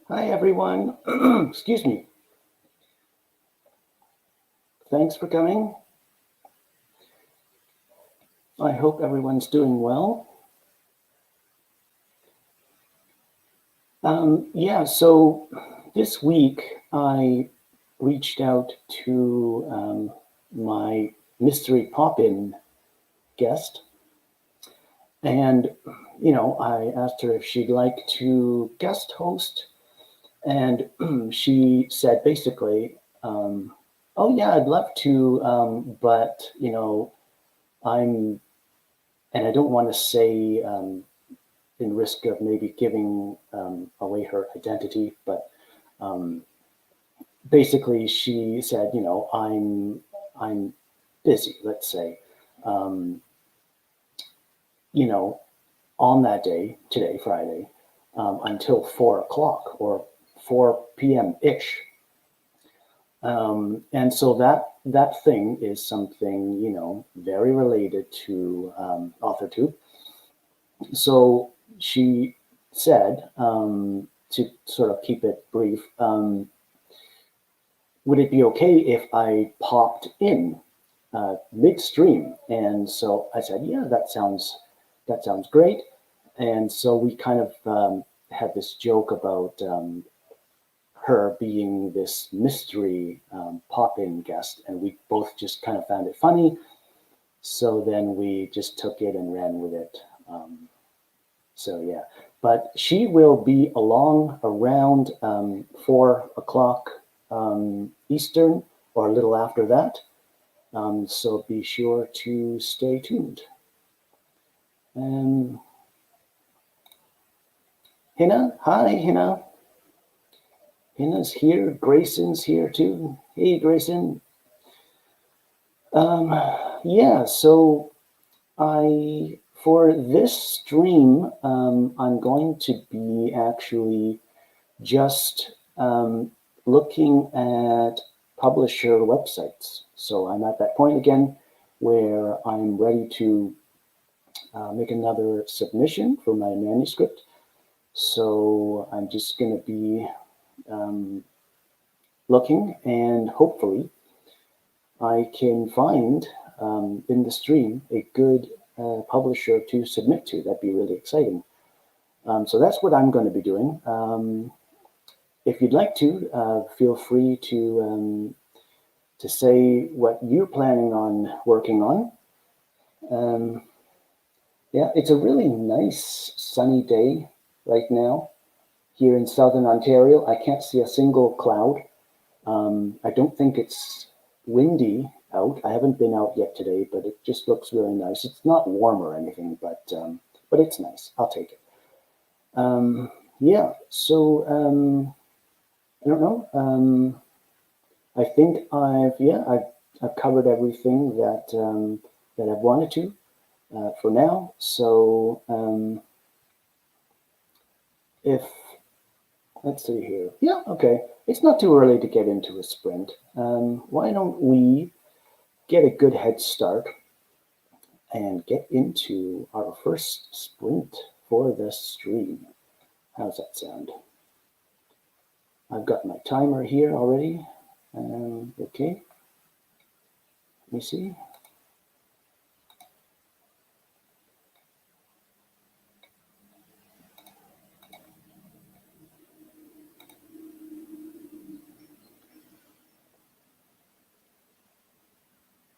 Hi, everyone. Excuse me. Thanks for coming. I hope everyone's doing well. Yeah, so this week I reached out to my mystery pop-in guest, and I asked her if she'd like to guest host, and she said basically, "Oh yeah, I'd love to, but I'm and I don't want to say in risk of maybe giving away her identity, but um, basically she said, I'm busy, let's say, um, you know, on that day, today, Friday, until 4 o'clock or 4 p.m. ish. And so that thing is something, very related to author tube. So she said, to sort of keep it brief, would it be okay if I popped in midstream? And so I said, yeah, that sounds great. And so we kind of had this joke about her being this mystery pop-in guest, and we both just kind of found it funny. So then we just took it and ran with it. So yeah, but she will be along around 4 o'clock Eastern or a little after that. So be sure to stay tuned. Um, Hina, hi Hina. Hina's here. Grayson's here too. Hey Grayson. Um, yeah. So I for this stream, I'm going to be actually just looking at publisher websites. So I'm at that point again where I'm ready to make another submission for my manuscript. So I'm just going to be um, looking, and hopefully I can find in the stream a good publisher to submit to. That'd be really exciting. So that's what I'm going to be doing. If you'd like to, feel free to say what you're planning on working on. Um, yeah, it's a really nice sunny day right now here in southern Ontario. I can't see a single cloud. I don't think it's windy out. I haven't been out yet today, but it just looks really nice. It's not warm or anything, but it's nice. I'll take it. Yeah, so I don't know. I think I've covered everything that I've wanted to for now. So if let's see here, yeah, okay, it's not too early to get into a sprint. Why don't we get a good head start and get into our first sprint for the stream? How's that sound? I've got my timer here already. Okay, let me see.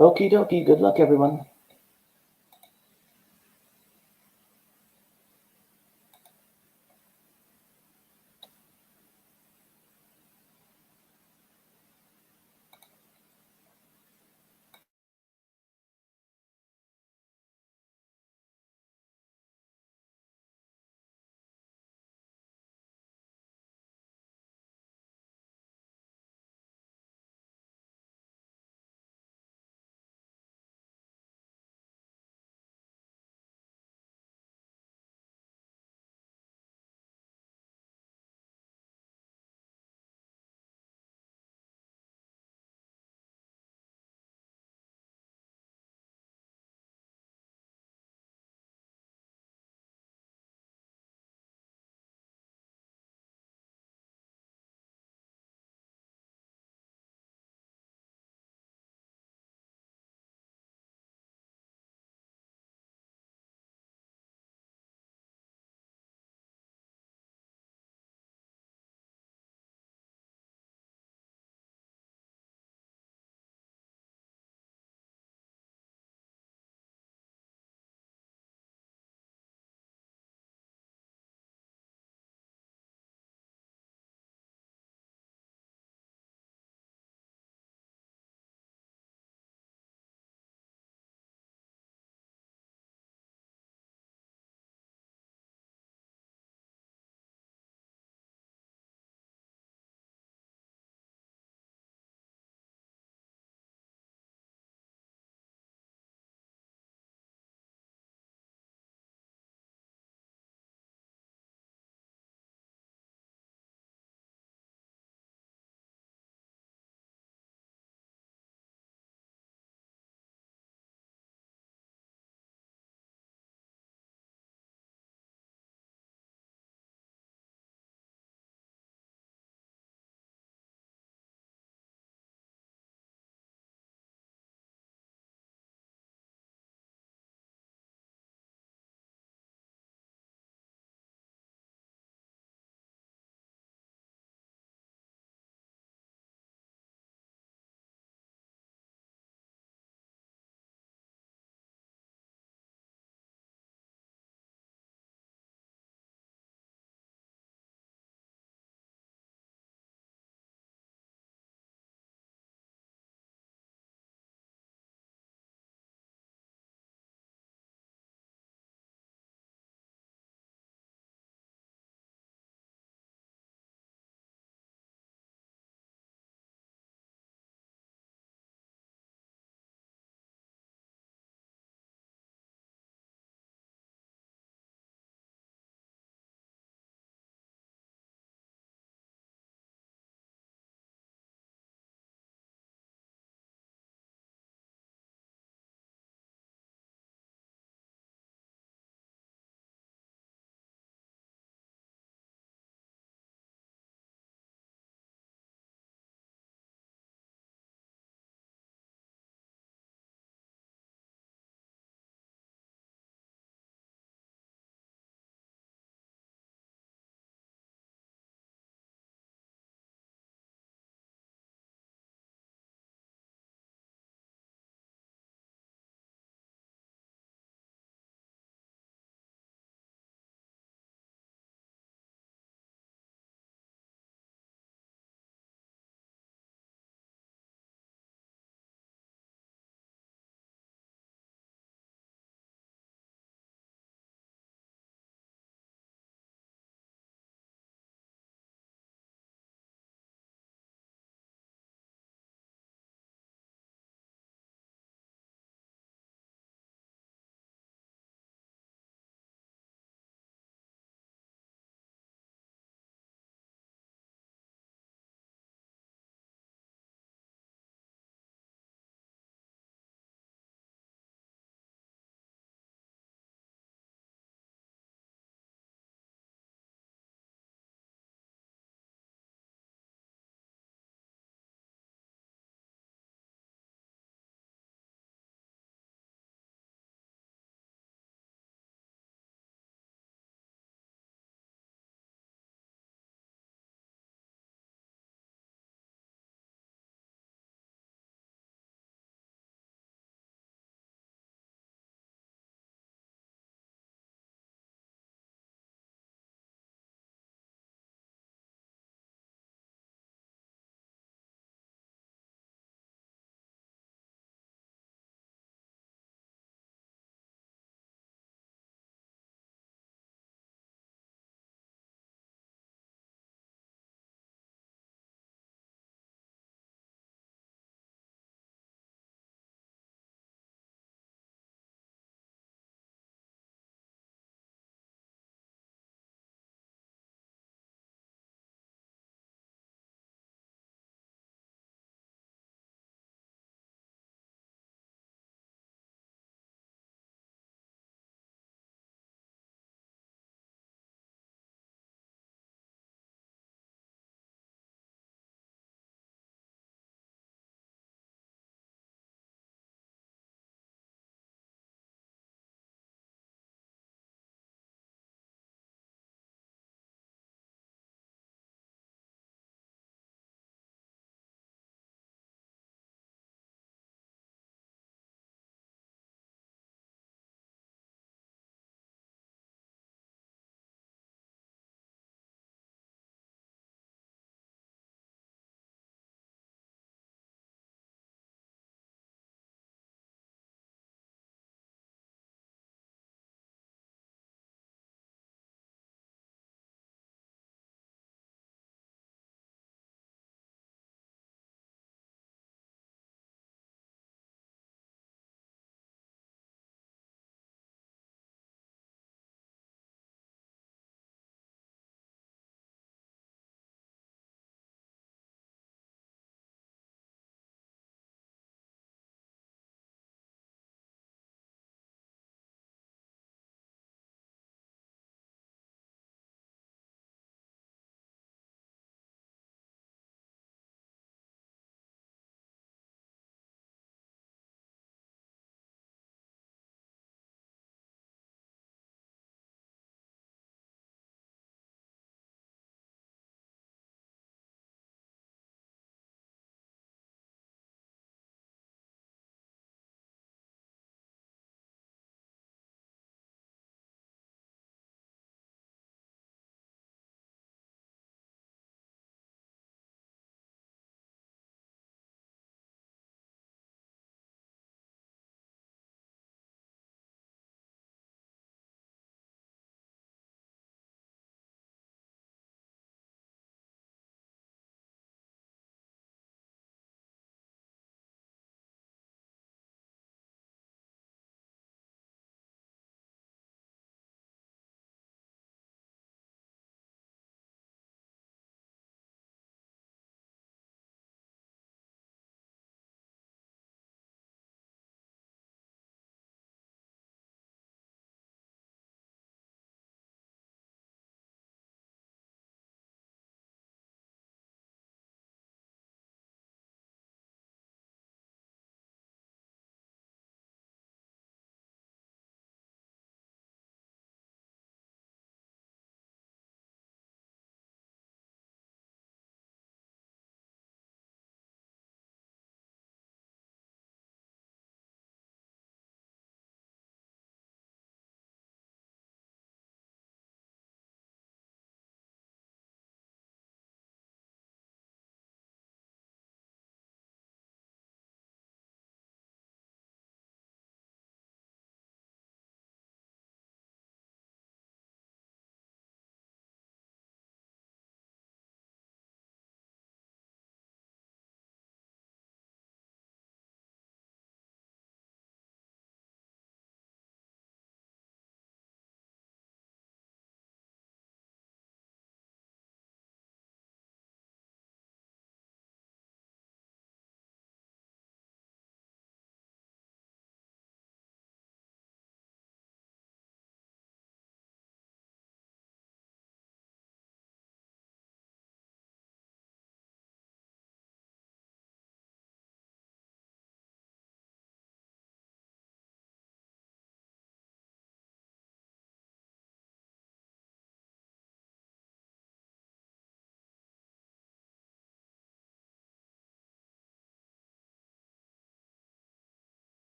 Okie dokie. Good luck, everyone.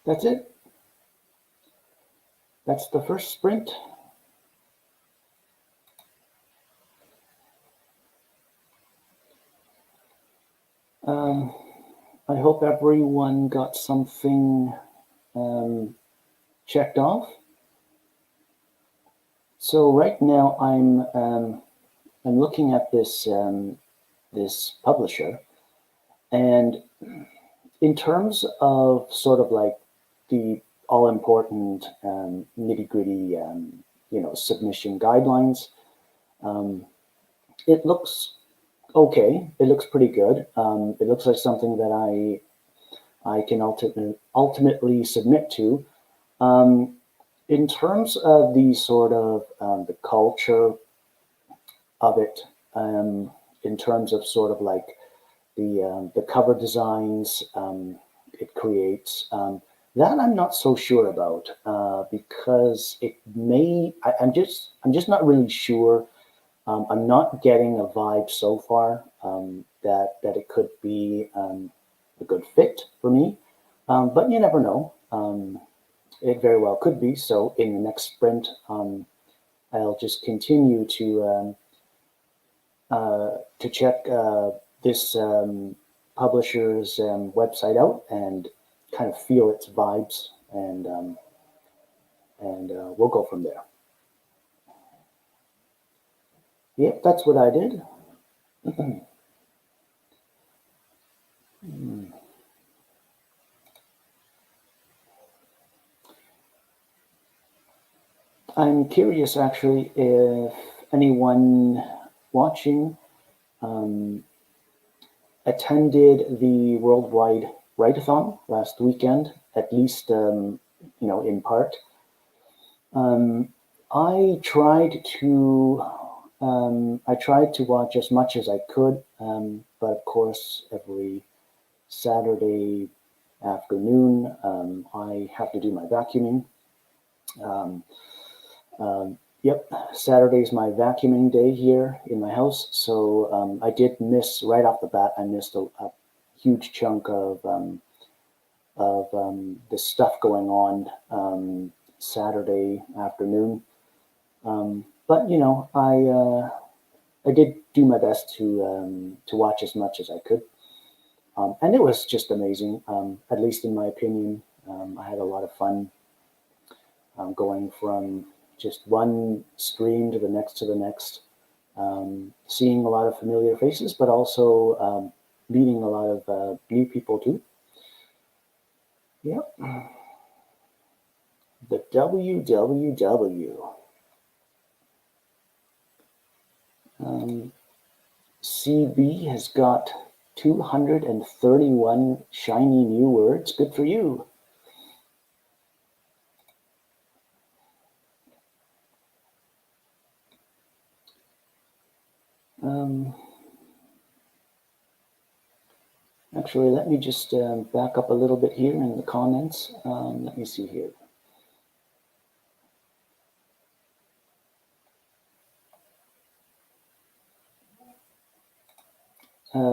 That's it. That's the first sprint. Um, I hope everyone got something checked off. So right now I'm looking at this publisher, and in terms of sort of like the all important nitty gritty submission guidelines, um, it looks okay. It looks pretty good. It looks like something that I can ultimately submit to. Um, in terms of the sort of the culture of it, in terms of sort of like the cover designs it creates, that I'm not so sure about because it may. I'm just not really sure. I'm not getting a vibe so far that it could be a good fit for me, but you never know. It very well could be. So in the next sprint, I'll just continue to check this publisher's website out and kind of feel its vibes, and we'll go from there. Yep, that's what I did. I'm curious actually if anyone watching um, attended the Worldwide Write-a-thon last weekend, at least in part. Um, I tried to watch as much as I could, but of course, every Saturday afternoon, I have to do my vacuuming. Um, yep, Saturday is my vacuuming day here in my house, so I did miss right off the bat. I missed a huge chunk of the stuff going on Saturday afternoon. But I did do my best to watch as much as I could, and it was just amazing. At least in my opinion, I had a lot of fun going from just one stream to the next to the next, seeing a lot of familiar faces, but also meeting a lot of new people too. Yep, the WWW. CB has got 231 shiny new words. Good for you. Um, Actually, let me just back up a little bit here in the comments. Let me see here.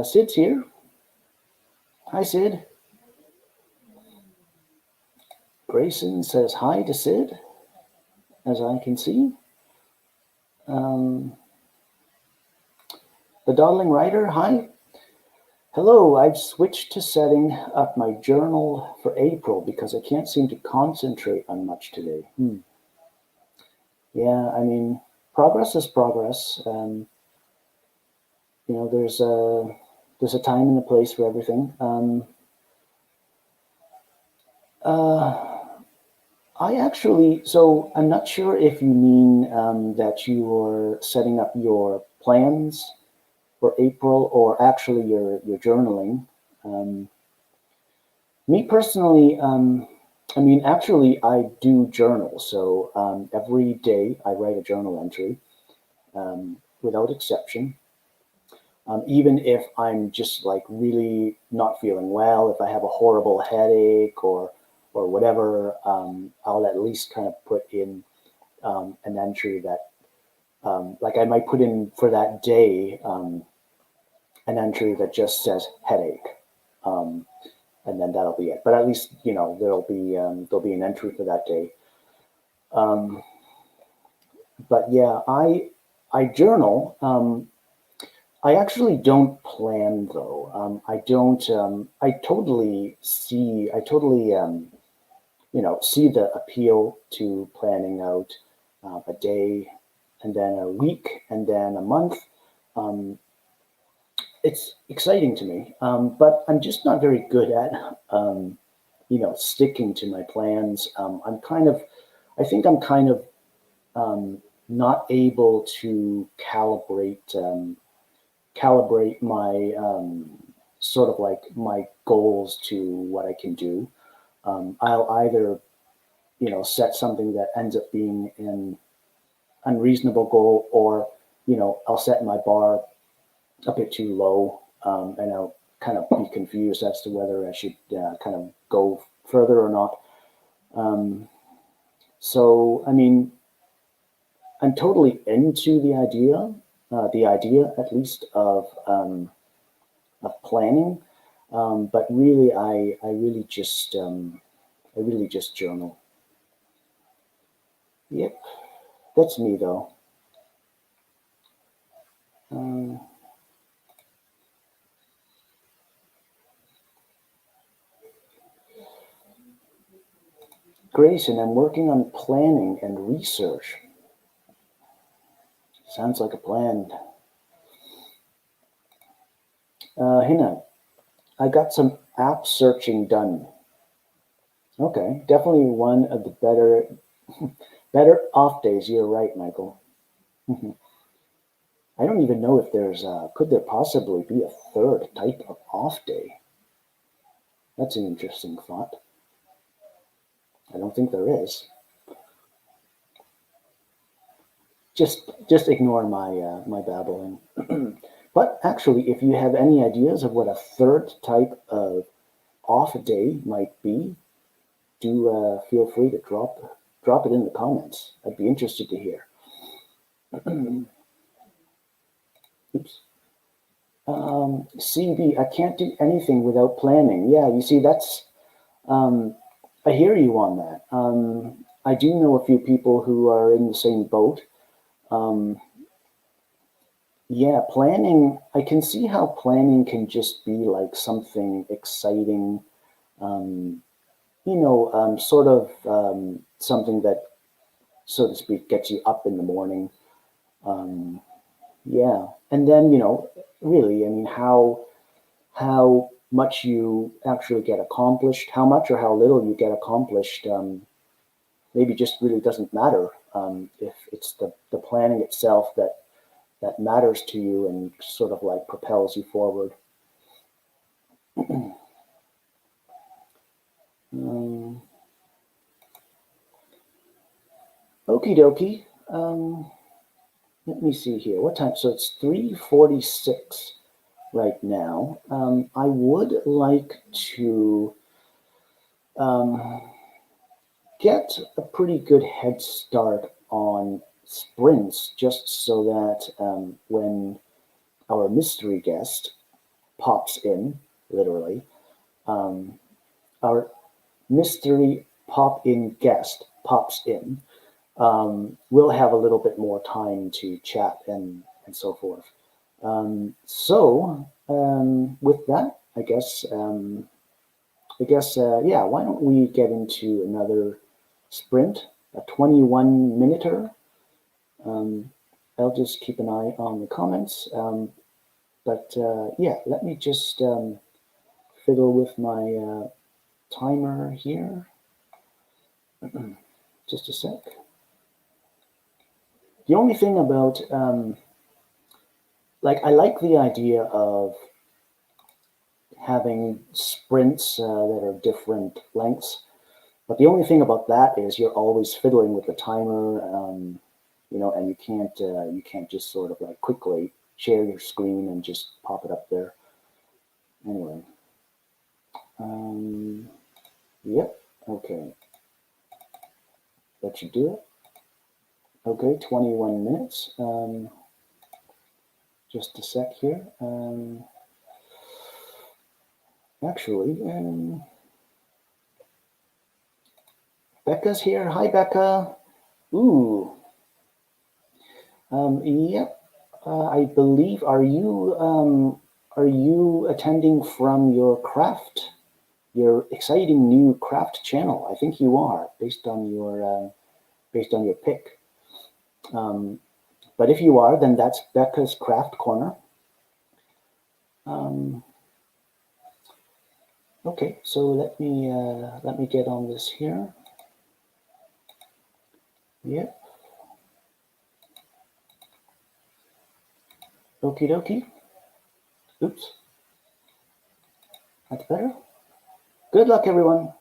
Sid's here. Hi, Sid. Grayson says hi to Sid, as I can see. Um, the Dawdling Writer, hi. Hello, I've switched to setting up my journal for April because I can't seem to concentrate on much today. Yeah, I mean, progress is progress. There's a time and a place for everything. So I'm not sure if you mean that you're setting up your plans for April or actually your journaling. Um, Me personally, I mean, actually, I do journal. So every day I write a journal entry without exception. Even if I'm just like really not feeling well, if I have a horrible headache or whatever, I'll at least kind of put in an entry that, like I might put in for that day, an entry that just says headache. Um, and then that'll be it. But at least there'll be an entry for that day. Um, but yeah, I journal. I actually don't plan though. I don't. I totally see. I totally see the appeal to planning out a day, and then a week, and then a month. Um, it's exciting to me, but I'm just not very good at sticking to my plans. I think I'm kind of not able to calibrate my sort of like my goals to what I can do. I'll either set something that ends up being an unreasonable goal, or I'll set my bar a bit too low, and I'll kind of be confused as to whether I should kind of go further or not. Um, so, I mean, I'm totally into the idea at least of planning, but really, I really just journal. Yep, that's me though. Um, Grayson, I'm working on planning and research. Sounds like a plan. Hina, I got some app searching done. Okay, definitely one of the better off days. You're right, Michael. I don't even know if could there possibly be a third type of off day? That's an interesting thought. I don't think there is. Just ignore my babbling. But actually, if you have any ideas of what a third type of off day might be, do feel free to drop it in the comments. I'd be interested to hear. Oops. CB, I can't do anything without planning. Yeah, you see, um, I hear you on that. I do know a few people who are in the same boat. Um, yeah, planning, I can see how planning can just be like something exciting, um, sort of something that, so to speak, gets you up in the morning. Um, yeah, and then really, I mean, how much you actually get accomplished, how much or how little you get accomplished, maybe just really doesn't matter, if it's the planning itself that matters to you and sort of like propels you forward. um, Okie dokie. Let me see here. What time? So it's 3:46 right now. I would like to um, get a pretty good head start on sprints, just so that when our mystery guest pops in, literally, um, our mystery pop in guest pops in, we'll have a little bit more time to chat and so forth. With that, yeah, why don't we get into another sprint, a 21 minuter. Um, I'll just keep an eye on the comments. Yeah, let me just fiddle with my timer here. Just a sec. The only thing about, I like the idea of having sprints that are different lengths. But the only thing about that is you're always fiddling with the timer, and you can't just sort of like quickly share your screen and just pop it up there. Anyway, yep, okay, that should do it. Okay, 21 minutes. Just a sec here. actually, Becca's here. Hi, Becca. Ooh, yep. I believe. Are you attending from your craft? Your exciting new craft channel? I think you are, based on your pick. Um, but if you are, then that's Becca's Craft Corner. Um, okay, so let me get on this here. Yep. Okie dokie. Oops. That's better. Good luck, everyone.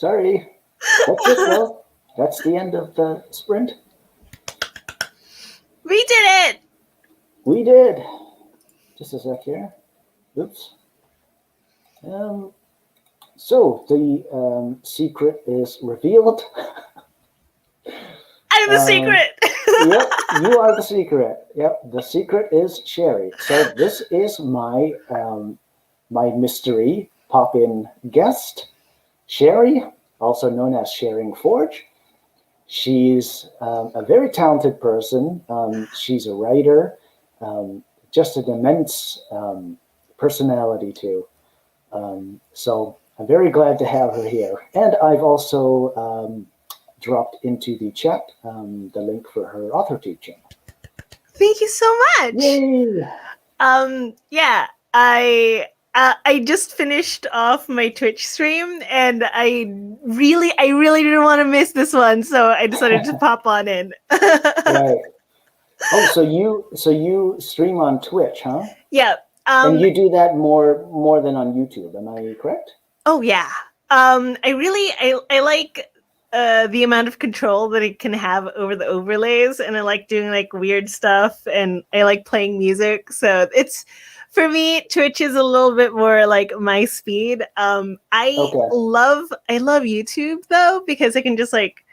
Sorry. That's it, though. That's the end of the sprint. We did it! We did. Just a sec here. Oops. So the secret is revealed. I'm the secret! Yep, you are the secret. Yep, the secret is Sherry. So this is my my mystery pop-in guest, Sherry, also known as Sharing Forge. She's a very talented person. She's a writer, just an immense personality too. So I'm very glad to have her here. And I've also dropped into the chat the link for her AuthorTube channel. Thank you so much. Yay! Yeah, I just finished off my Twitch stream, and I really didn't want to miss this one, so I decided to pop on in. Right. Oh, so you stream on Twitch, huh? Yeah. And you do that more than on YouTube, am I correct? Oh yeah. I like the amount of control that it can have over the overlays, and I like doing like weird stuff, and I like playing music. So it's, for me, Twitch is a little bit more like my speed. I love YouTube though, because I can just like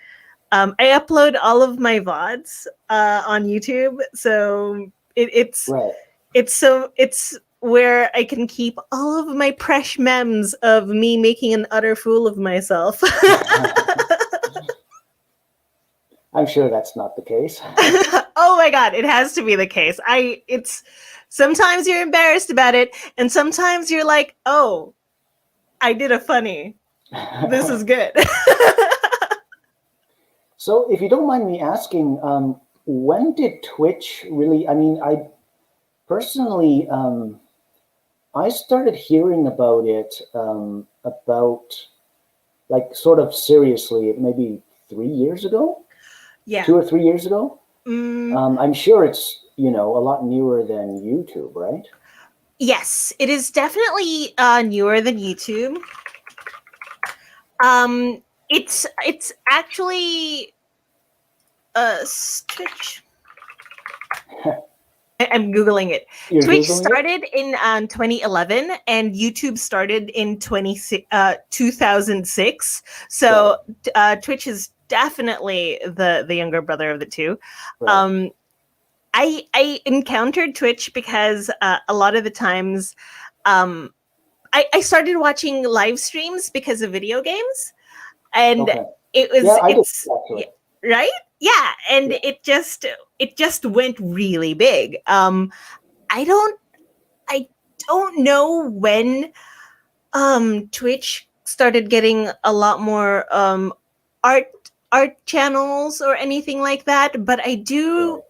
I upload all of my VODs on YouTube, so it's where I can keep all of my fresh memes of me making an utter fool of myself. I'm sure that's not the case. Oh my God, it has to be the case. It's sometimes you're embarrassed about it, and sometimes you're like, oh, I did a funny. This is good. So if you don't mind me asking, when did Twitch really, I mean, I personally, I started hearing about it about like sort of seriously, maybe 3 years ago. Yeah. 2 or 3 years ago. I'm sure it's, you know, a lot newer than YouTube, right? Yes, it is definitely newer than YouTube. It's actually Twitch. I'm Googling it. You're Twitch Googling started in 2011, and YouTube started in 2006. So Twitch is definitely the younger brother of the two. Right. I encountered Twitch because a lot of the times I started watching live streams because of video games, and it was right? Yeah, and it just went really big. I don't know when Twitch started getting a lot more art channels or anything like that, but I do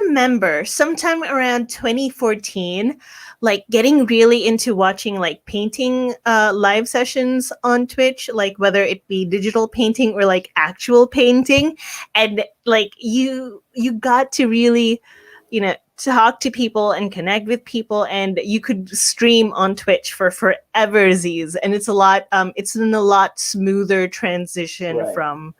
remember sometime around 2014 like getting really into watching like painting live sessions on Twitch, like whether it be digital painting or like actual painting, and like you got to really, you know, talk to people and connect with people, and you could stream on Twitch for foreversies, and it's a lot smoother transition from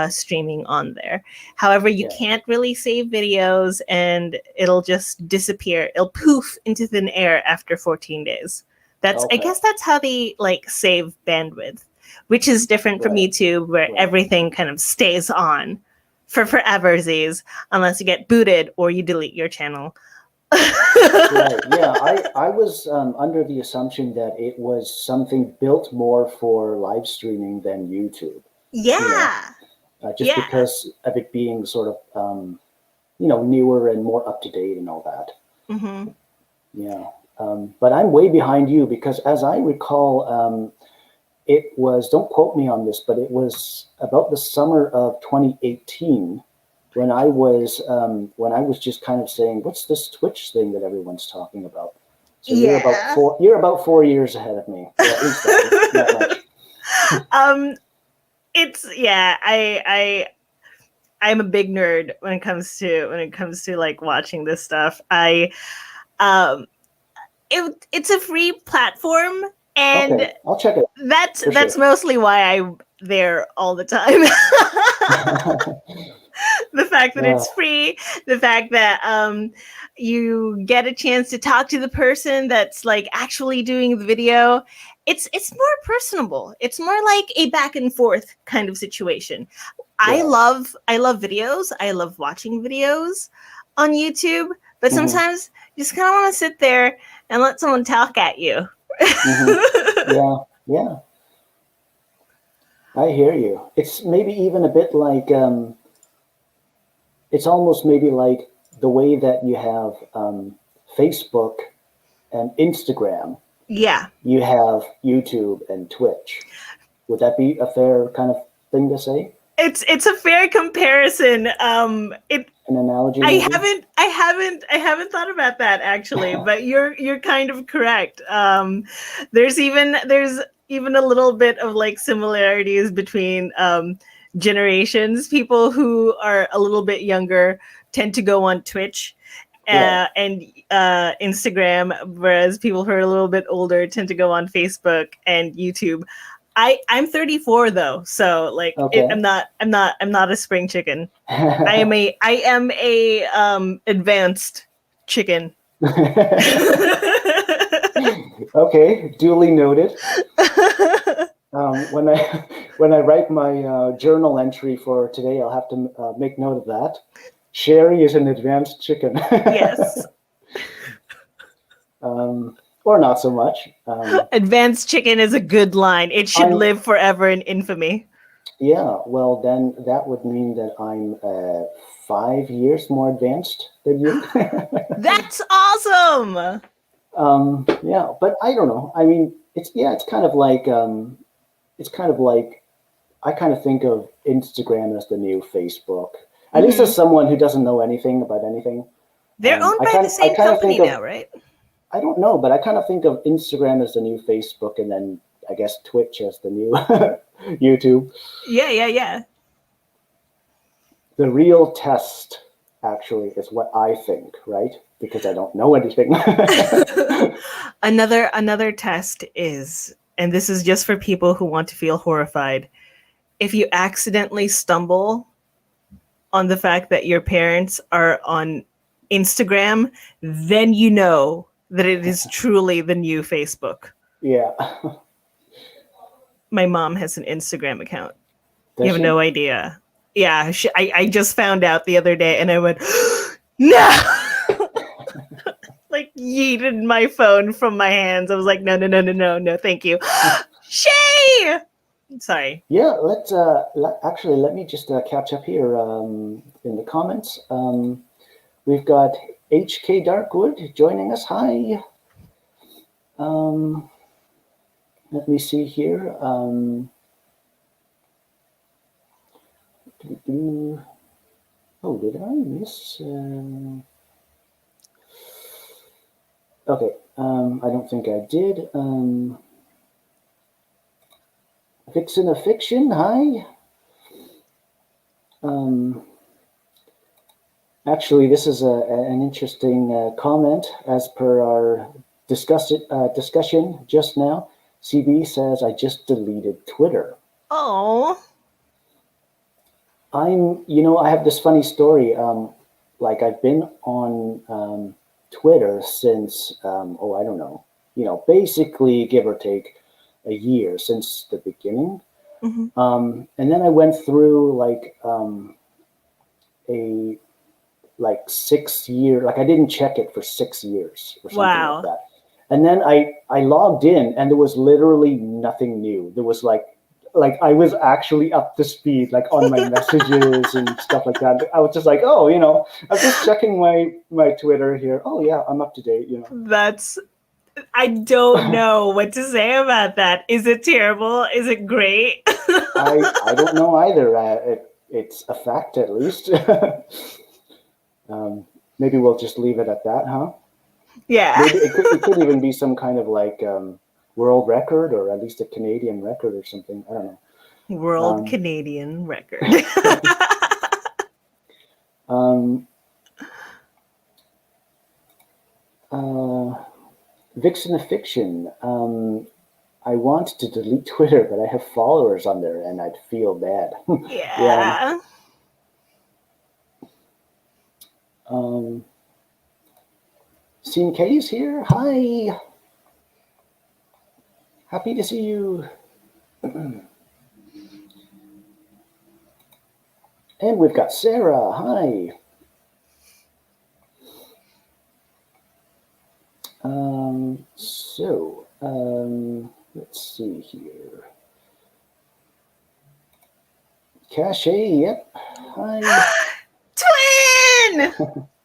streaming on there. However, you can't really save videos, and it'll just disappear. It'll poof into thin air after 14 days. I guess that's how they like save bandwidth, which is different from YouTube, where everything kind of stays on for foreversies unless you get booted or you delete your channel. Right. Yeah, I was under the assumption that it was something built more for live streaming than YouTube. Yeah. You know? Just because of it being sort of, you know, newer and more up to date and all that. Mm-hmm. Yeah. But I'm way behind you because as I recall, it was, don't quote me on this, but it was about the summer of 2018 when I was just kind of saying, what's this Twitch thing that everyone's talking about? So you're about 4 years ahead of me. Or at least that much. I'm a big nerd when it comes to like watching this stuff. It's a free platform, And okay, I'll check it that's for sure. mostly why I'm there all the time. The fact that it's free, the fact that you get a chance to talk to the person that's like actually doing the video. It's more personable. It's more like a back and forth kind of situation. I love videos. I love watching videos on YouTube, but sometimes you just kind of want to sit there and let someone talk at you. Yeah, I hear you. It's maybe even a bit like it's almost maybe like the way that you have Facebook and Instagram. Yeah. You have YouTube and Twitch. Would that be a fair kind of thing to say? It's a fair comparison. An analogy. Maybe? I haven't thought about that actually, but you're kind of correct. There's even a little bit of like similarities between generations. People who are a little bit younger tend to go on Twitch and Instagram, whereas people who are a little bit older tend to go on Facebook and YouTube. I'm 34 though, so like I'm not a spring chicken. I am a advanced chicken. Okay, duly noted. When I write my journal entry for today, I'll have to make note of that. Sherry is an advanced chicken. Yes. Or not so much. Advanced chicken is a good line. It should live forever in infamy. Yeah, well, then that would mean that I'm 5 years more advanced than you. That's awesome. Yeah, but I don't know. I mean, it's kind of like I kind of think of Instagram as the new Facebook. At least as someone who doesn't know anything about anything. They're owned by the same company now, right? I don't know, but I kind of think of Instagram as the new Facebook, and then I guess Twitch as the new YouTube. Yeah. The real test, actually, is what I think, right? Because I don't know anything. Another test is, and this is just for people who want to feel horrified, if you accidentally stumble on the fact that your parents are on Instagram, then you know that it is truly the new Facebook. Yeah. My mom has an Instagram account. Does you have she? No idea. Yeah, I just found out the other day and I went, no! Like yeeted my phone from my hands. I was like, no, thank you. Shay! Sorry. Yeah, let's actually let me just catch up here in the comments. We've got HK Darkwood joining us. Hi. Let me see here. Oh, did I miss? Okay, I don't think I did. Vixen of Fiction, hi. Actually, this is an interesting comment as per our discussion just now. CB says, I just deleted Twitter. Oh. I have this funny story. Like I've been on Twitter since, I don't know, basically give or take a year since the beginning. And then I went through a 6 year, like I didn't check it for 6 years or something like that. And then I logged in and there was literally nothing new. There was like I was actually up to speed, like on my messages and stuff like that. I was just like, I'm just checking my Twitter here. Oh yeah, I'm up to date, I don't know what to say about that. Is it terrible? Is it great? I don't know either. It's a fact, at least. Maybe we'll just leave it at that, huh? Yeah. Maybe it could even be some kind of world record, or at least a Canadian record or something. I don't know. World Canadian record. Vixen of Fiction. I want to delete Twitter, but I have followers on there, and I'd feel bad. Yeah. Yeah. Seeing Katie's here. Hi. Happy to see you. And we've got Sarah. Hi. Let's see here. Cache, yep. Hi. Twin!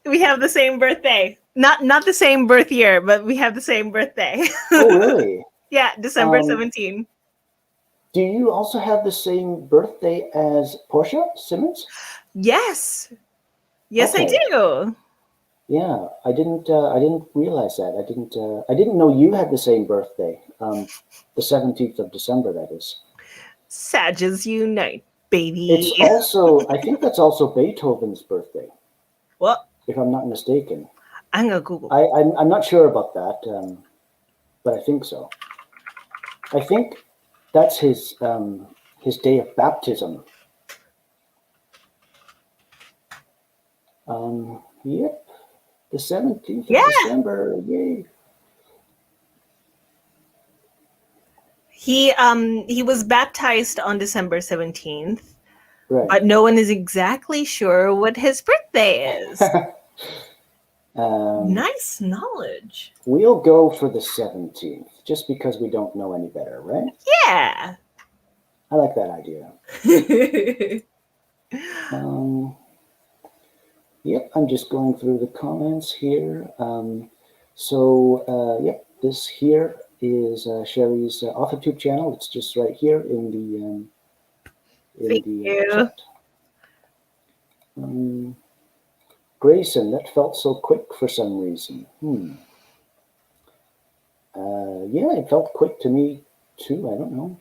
We have the same birthday. Not the same birth year, but we have the same birthday. Oh, really? Yeah, December 17. Do you also have the same birthday as Portia Simmons? Yes. Yes, Okay. I do. Yeah, I didn't realize that. I didn't know you had the same birthday. The 17th of December, that is. Sages unite, baby. It's also, I think that's also Beethoven's birthday. What? If I'm not mistaken. I'm gonna Google. I'm not sure about that, but I think so. I think that's his day of baptism. Yep, the 17th of December. Yay! He was baptized on December 17th, right. But no one is exactly sure what his birthday is. Nice knowledge. We'll go for the 17th, just because we don't know any better, right? Yeah. I like that idea. Yep, I'm just going through the comments here. Yep, this here is Sherry's AuthorTube channel. It's just right here in the chat. Grayson, that felt so quick for some reason. Yeah, it felt quick to me too. I don't know.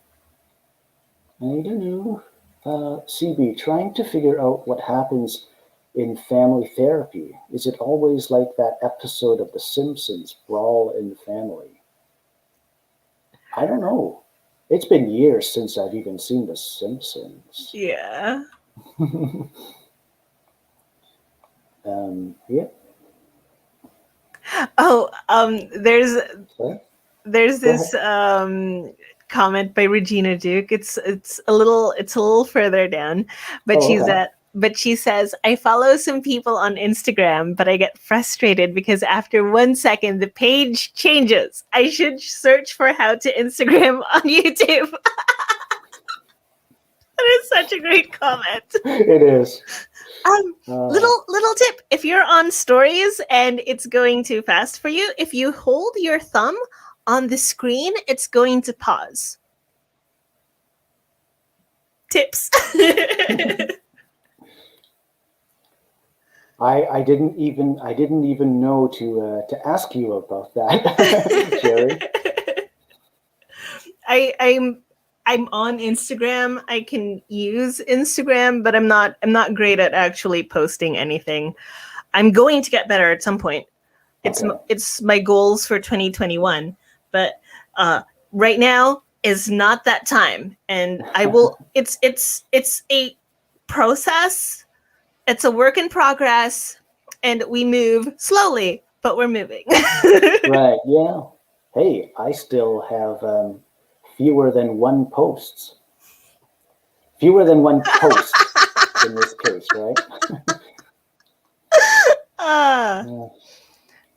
CB, trying to figure out what happens in family therapy. Is it always like that episode of The Simpsons, Brawl in the Family? I don't know. It's been years since I've even seen The Simpsons. Yeah. Yeah. Oh, there's this ahead. Comment by Regina Duke. It's a little further down, but she says, I follow some people on Instagram, but I get frustrated because after 1 second the page changes. I should search for how to Instagram on YouTube. That is such a great comment. It is. Little tip: if you're on stories and it's going too fast for you, if you hold your thumb on the screen, it's going to pause. Tips. I didn't even know to ask you about that, Jerry. I'm on Instagram. I can use Instagram, but I'm not great at actually posting anything. I'm going to get better at some point. It's my goals for 2021, but right now is not that time, and I will. It's a process. It's a work in progress, and we move slowly, but we're moving. Right? Yeah. Hey, I still have fewer than one posts. Fewer than one post in this case, right?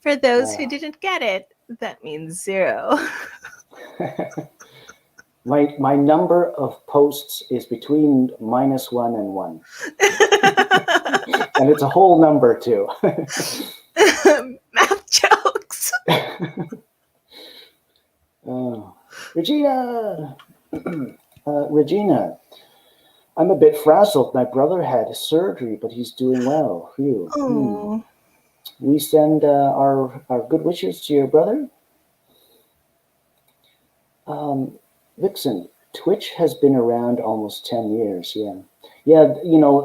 For those who didn't get it, that means 0. My number of posts is between -1 and 1. And it's a whole number too. Math jokes. Regina! Regina, I'm a bit frazzled. My brother had surgery, but he's doing well. Phew. We send our good wishes to your brother. Vixen, Twitch has been around almost 10 years, yeah. Yeah,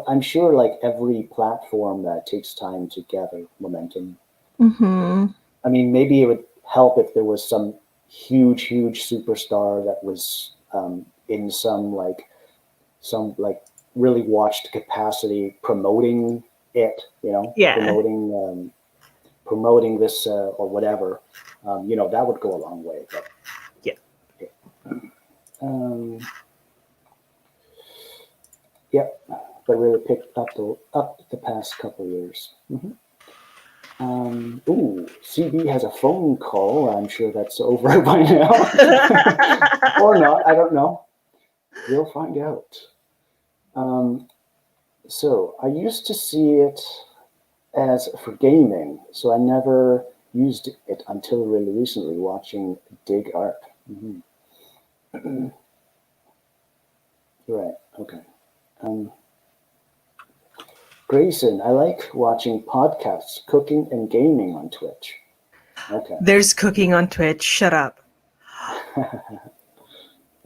I'm sure like every platform takes time to gather momentum. I mean, maybe it would help if there was some huge superstar that was in some really watched capacity promoting it, Yeah. promoting this or whatever, that would go a long way. But Yeah. um, yep, but really picked up the past couple of years. CB has a phone call. I'm sure that's over by now, or not. I don't know. We'll find out. So I used to see it as for gaming, so I never used it until really recently watching Dig Art. Right, okay. Um, Grayson, I like watching podcasts, cooking, and gaming on Twitch. Okay. There's cooking on Twitch. Shut up.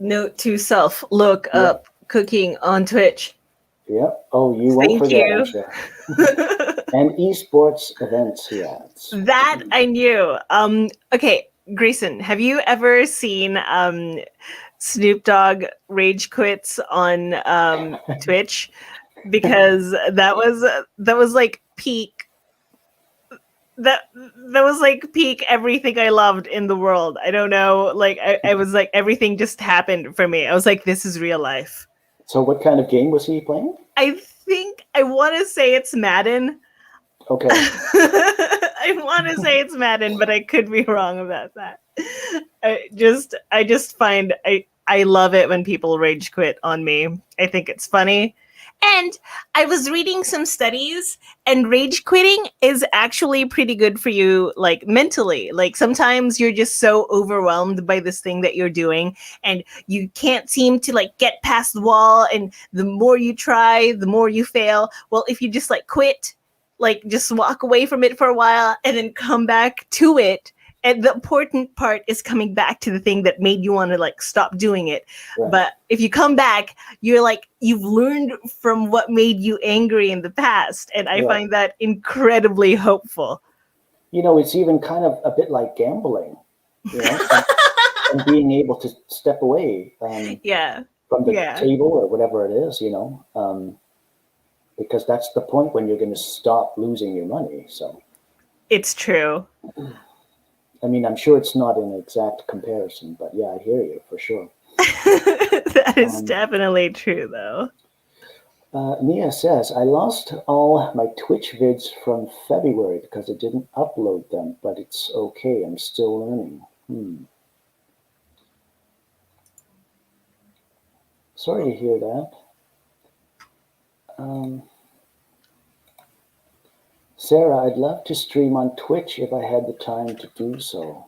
Note to self, look up cooking on Twitch. Yep. Oh, you won't Thank forget, I'm you. sure. And esports events, he adds. That I knew. Okay, Grayson, have you ever seen Snoop Dogg rage quits on Twitch? Because that was like peak. That was like peak everything I loved in the world. I don't know. Like I was like everything just happened for me. I was like, this is real life. So what kind of game was he playing? I think I want to say it's Madden. Okay. I want to say it's Madden, but I could be wrong about that. I just find I love it when people rage quit on me. I think it's funny. And I was reading some studies, and rage quitting is actually pretty good for you, like mentally. Like sometimes you're just so overwhelmed by this thing that you're doing, and you can't seem to like get past the wall. And the more you try, the more you fail. Well, if you just like quit, like just walk away from it for a while and then come back to it. And the important part is coming back to the thing that made you want to like stop doing it. Right. But if you come back, you're like, you've learned from what made you angry in the past. And I find that incredibly hopeful. It's even kind of a bit like gambling, and being able to step away from the table or whatever it is, because that's the point when you're going to stop losing your money. So it's true. I mean, I'm sure it's not an exact comparison, but yeah, I hear you for sure. That is definitely true, though. Mia says, I lost all my Twitch vids from February because I didn't upload them, but it's okay. I'm still learning. Sorry to hear that. Sarah, I'd love to stream on Twitch if I had the time to do so.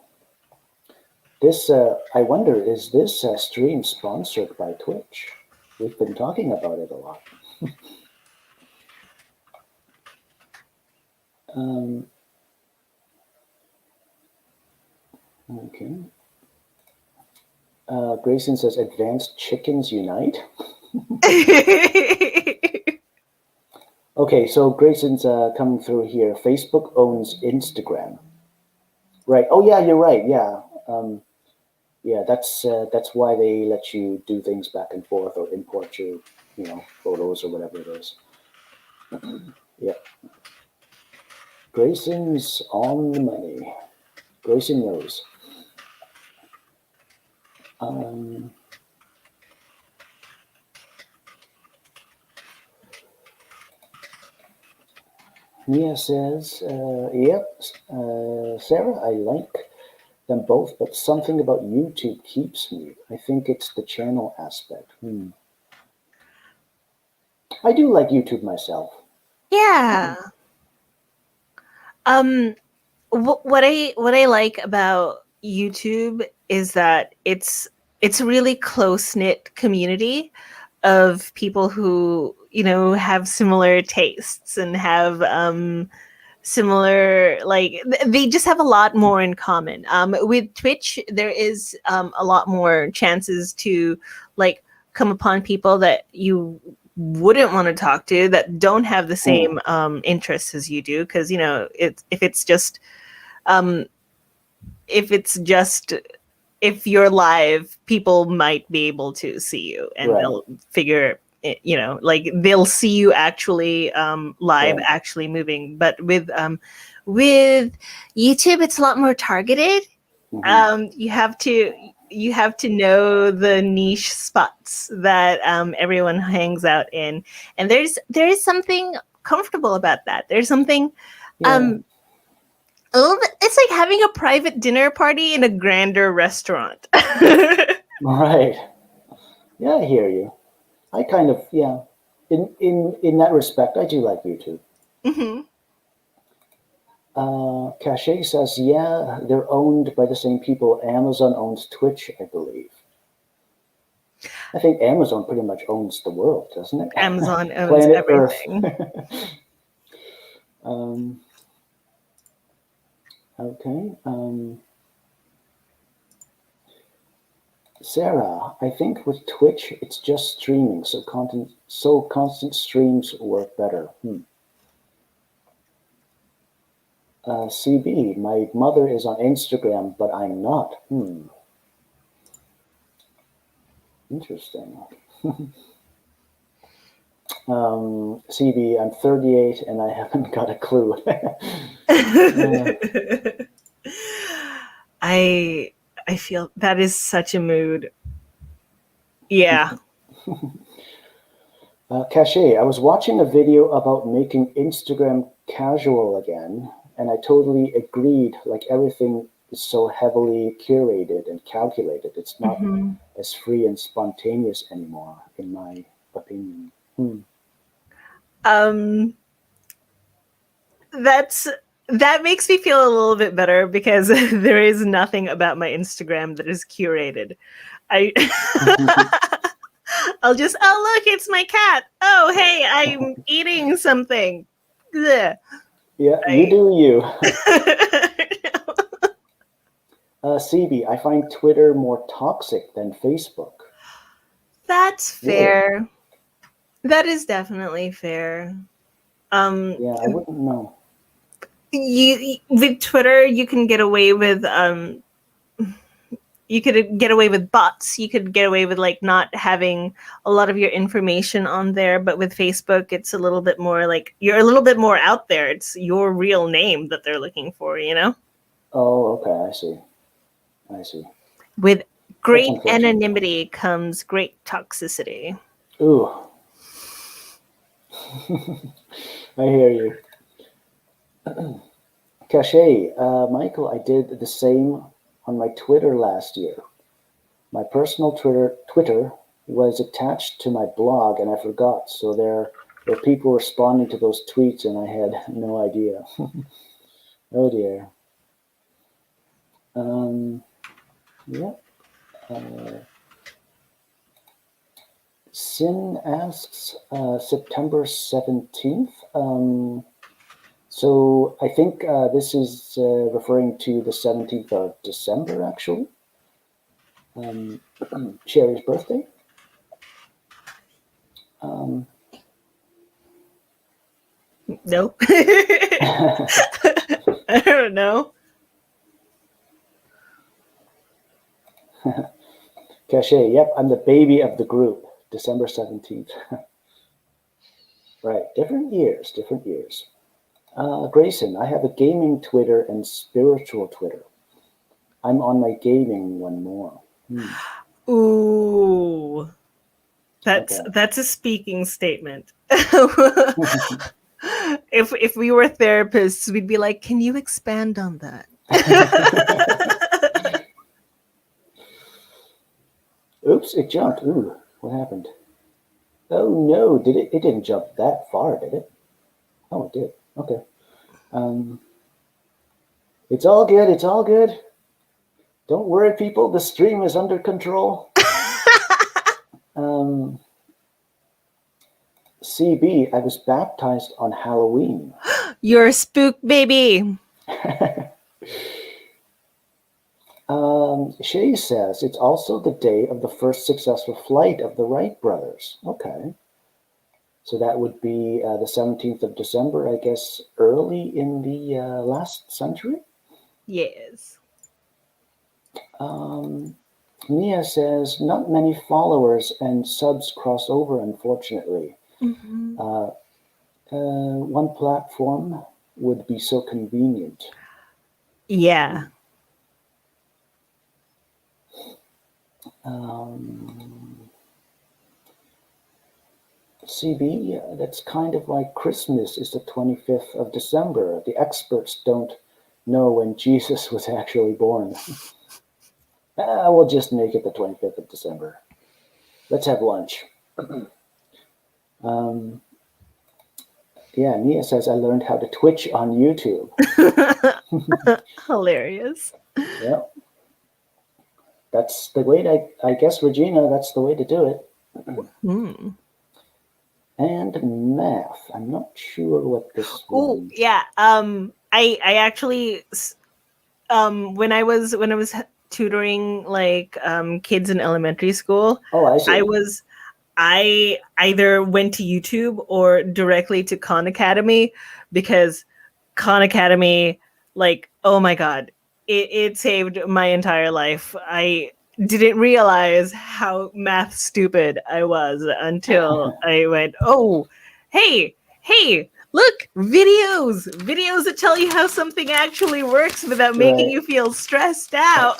This, I wonder, is this stream sponsored by Twitch? We've been talking about it a lot. Okay. Grayson says, Advanced Chickens Unite. Okay, so Grayson's coming through here. Facebook owns Instagram. Right. Oh, yeah, you're right. Yeah. Yeah, that's why they let you do things back and forth or import your, photos or whatever it is. Yeah. Grayson's on the money. Grayson knows. Mia says, yep, Sarah, I like them both, but something about YouTube keeps me. I think it's the channel aspect. I do like YouTube myself. Yeah. What I like about YouTube is that it's a really close-knit community of people who, have similar tastes and have similar, like they just have a lot more in common. With Twitch, there is a lot more chances to like come upon people that you wouldn't want to talk to that don't have the same interests as you do, because if it's just if you're live, people might be able to see you, and Right. they'll figure it, like they'll see you actually live, Right. actually moving. But with YouTube, it's a lot more targeted. Mhm. You have to know the niche spots that everyone hangs out in, and there is something comfortable about that. There's something Yeah. a little bit. It's like having a private dinner party in a grander restaurant. Right. Yeah, I hear you. I kind of, yeah. In that respect, I do like YouTube. Hmm. Cachet says, yeah, they're owned by the same people. Amazon owns Twitch, I believe. I think Amazon pretty much owns the world, doesn't it? Amazon owns Planet Earth. everything. um, okay. Sarah, I think with Twitch, it's just streaming, so constant streams work better. CB, my mother is on Instagram, but I'm not. Interesting. CB, I'm 38 and I haven't got a clue. I I feel that is such a mood. Yeah. Cachet, I was watching a video about making Instagram casual again, and I totally agreed. Like everything is so heavily curated and calculated. It's not Hmm. as free and spontaneous anymore, in my opinion. Um, that's that makes me feel a little bit better because there is nothing about my Instagram that is curated. I I'll just, oh look, it's my cat. Oh hey, I'm eating something. Ugh. Yeah, you I do you. CB, I find Twitter more toxic than Facebook. That's Really? fair. That is definitely fair. Um, Yeah, I wouldn't know. you with Twitter, you could get away with bots. You could get away with like not having a lot of your information on there. But with Facebook, it's a little bit more like you're a little bit more out there. It's your real name that they're looking for, you know? Oh, okay, I see. I see. With That's great unfortunate. anonymity comes great toxicity. Ooh, I hear you. Cachet, Michael, I did the same on my Twitter last year. My personal Twitter was attached to my blog, and I forgot. So there were people responding to those tweets, and I had no idea. Oh dear. Um, yeah. Uh, Sin asks September 17th. So I think this is referring to the 17th of December, actually. Sherry's birthday. Um, No. I don't know. Cachet, yep, I'm the baby of the group, December 17th. Right, different years, different years. Grayson, I have a gaming Twitter and spiritual Twitter. I'm on my gaming one more. Ooh. Okay. That's a speaking statement. If we were therapists, we'd be like, "Can you expand on that?" Oops, it jumped. Ooh, what happened? Oh no, did it? It didn't jump that far, did it? Oh, it did. Okay. Um, it's all good. It's all good. Don't worry, people. The stream is under control. Um, CB, I was baptized on Halloween. You're a spook baby. Shay says it's also the day of the first successful flight of the Wright brothers. Okay. So that would be the 17th of December, I guess, early in the last century. Yes. Mia says, not many followers and subs cross over, unfortunately. Mm-hmm. One platform would be so convenient. Yeah. CB, that's kind of like Christmas is the 25th of December. The experts don't know when Jesus was actually born. We'll just make it the 25th of December. Let's have lunch. Yeah, Nia says, I learned how to Twitch on YouTube. Hilarious. Yeah. That's the way to, I guess, Regina, that's the way to do it. And math. I'm not sure what this Oh, one. yeah. I actually when I was tutoring like kids in elementary school, Oh, I see. I either went to YouTube or directly to Khan Academy, because Khan Academy, like, oh my god, it saved my entire life. I didn't realize how math stupid I was until I went, oh, hey, look, videos that tell you how something actually works without making Right. you feel stressed out.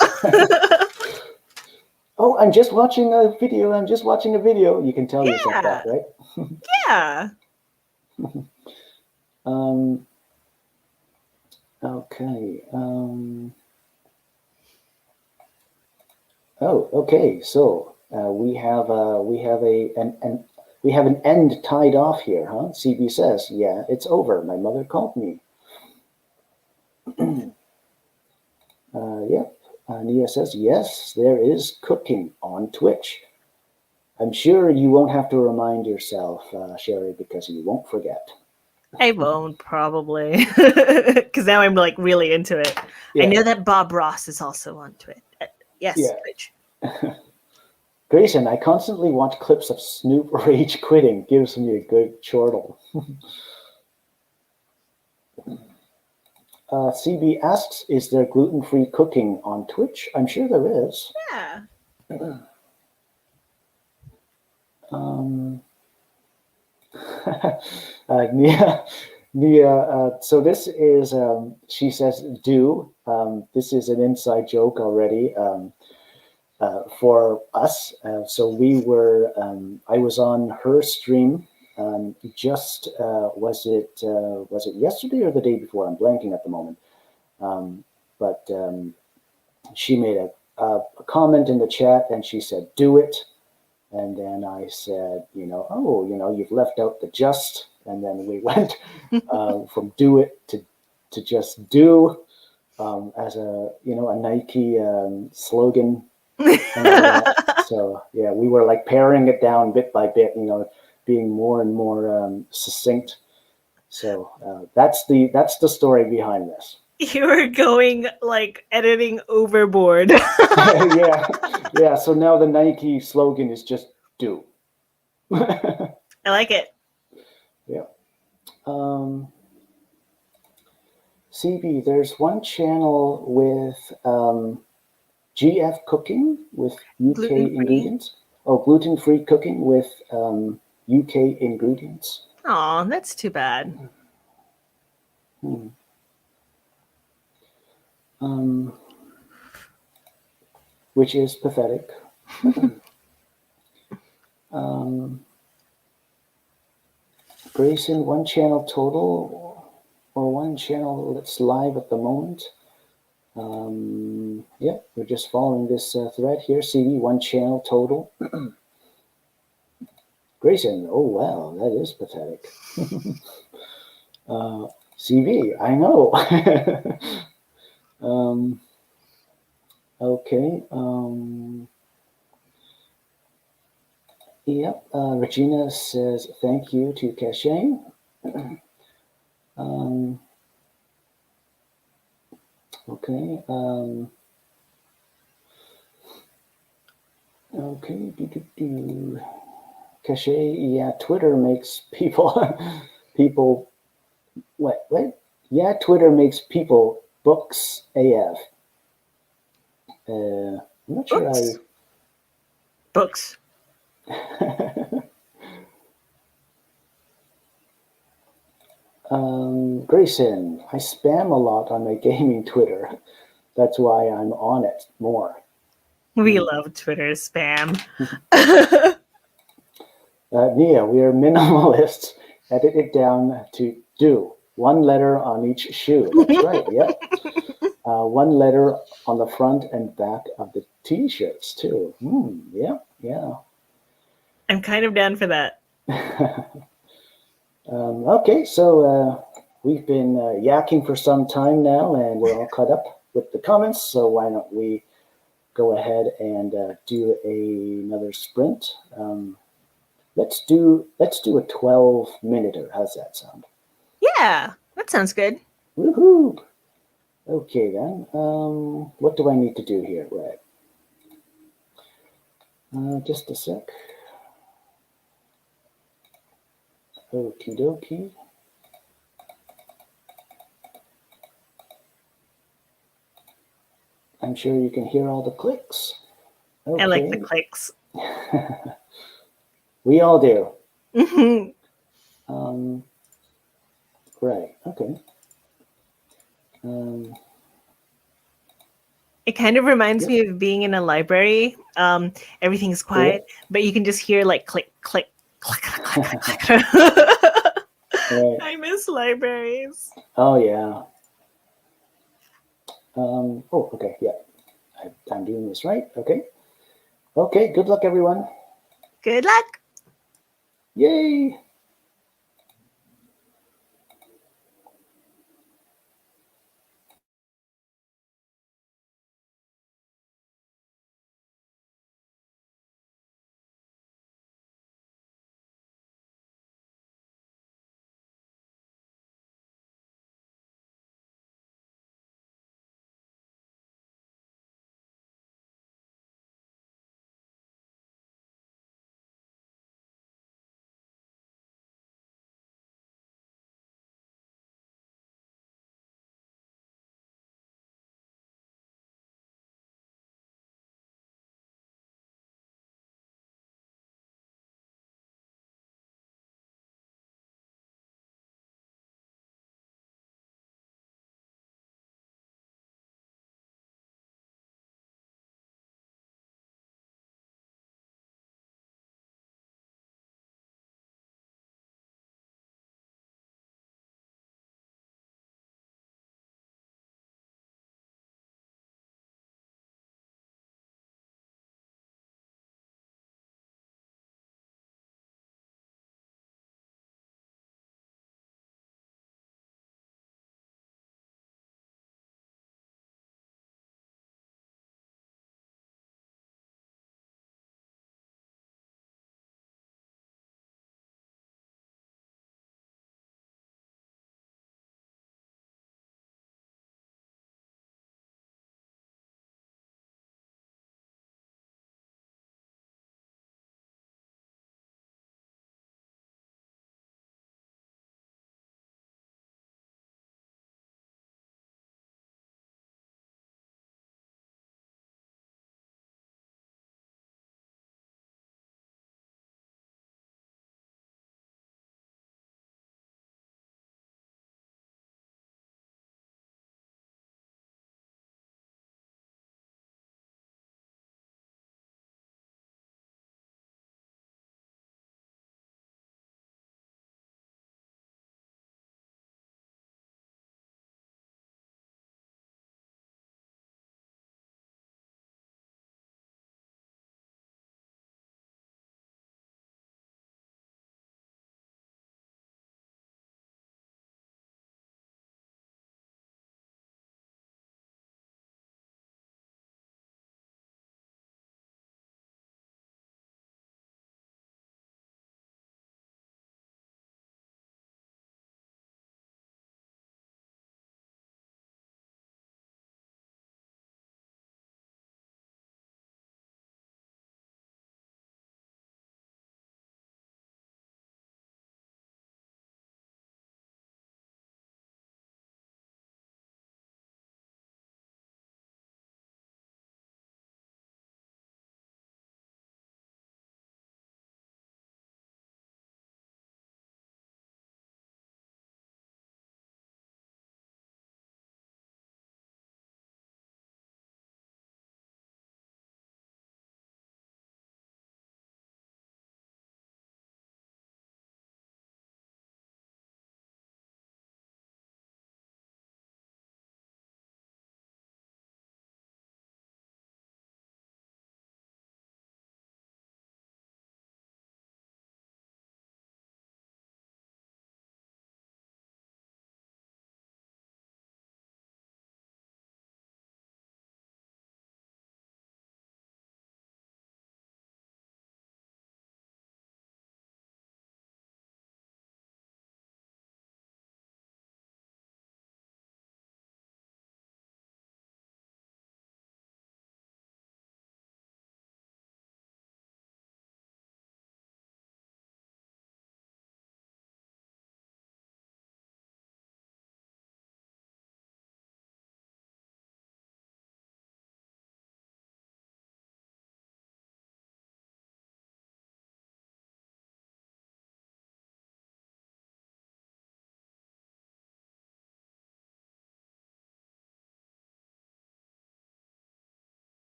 Oh, I'm just watching a video. I'm just watching a video. You can tell yourself Yeah, that, right? yeah. Um, okay. Oh, okay. So we have an end tied off here, huh? CB says, "Yeah, it's over. My mother called me." Yep. Nia says, "Yes, there is cooking on Twitch. I'm sure you won't have to remind yourself, Sherry, because you won't forget." I won't probably, because now I'm like really into it. Yeah. I know that Bob Ross is also on Twitch. Yes, Yeah. Twitch. Grayson, I constantly watch clips of Snoop rage quitting. Gives me a good chortle. CB asks, is there gluten-free cooking on Twitch? I'm sure there is. Yeah. Nia, so this is, she says, do. This is an inside joke already for us. So I was on her stream just, was it yesterday or the day before? I'm blanking at the moment. But she made a comment in the chat and she said, do it. And then I said, you've left out the just. And then we went from do it to just do as a Nike slogan and all that. So, yeah, we were like paring it down bit by bit, being more and more succinct. So that's the story behind this. You were going like editing overboard. Yeah. So now the Nike slogan is just do. I like it. Yeah. CB, there's one channel with GF cooking with UK Gluten-free. ingredients. Oh, gluten-free cooking with UK ingredients. Aw, that's too bad. Which is pathetic. Grayson, one channel total or one channel that's live at the moment? Yeah, we're just following this thread here. CD, one channel total. Grayson, oh wow, that is pathetic. CV, I know. Okay. Yep. Regina says thank you to Cache. Okay. Okay. Cache. Yeah. Twitter makes people. What? Yeah. Twitter makes people books AF. I'm not sure Books. Books. Grayson, I spam a lot on my gaming Twitter. That's why I'm on it more. We love Twitter spam. Nia, we are minimalists. Edit it down to do. One letter on each shoe. That's right. Yeah. One letter on the front and back of the t-shirts too. Yeah. Yeah. I'm kind of down for that. Okay, so we've been yakking for some time now, and we're all caught up with the comments. So why don't we go ahead and do another sprint? Let's do a 12-minute. How's that sound? Yeah, that sounds good. Woohoo! Okay then. What do I need to do here, Right. Just a sec. Okie dokie. I'm sure you can hear all the clicks. Okay. I like the clicks. We all do. Mhm. Right. Okay. It kind of reminds me of being in a library. Everything's quiet, but you can just hear like click, click, click, click, click, click. Right. I miss libraries. Oh yeah. Oh, okay. Yeah. I'm doing this right. Okay. Okay. Good luck, everyone. Good luck. Yay.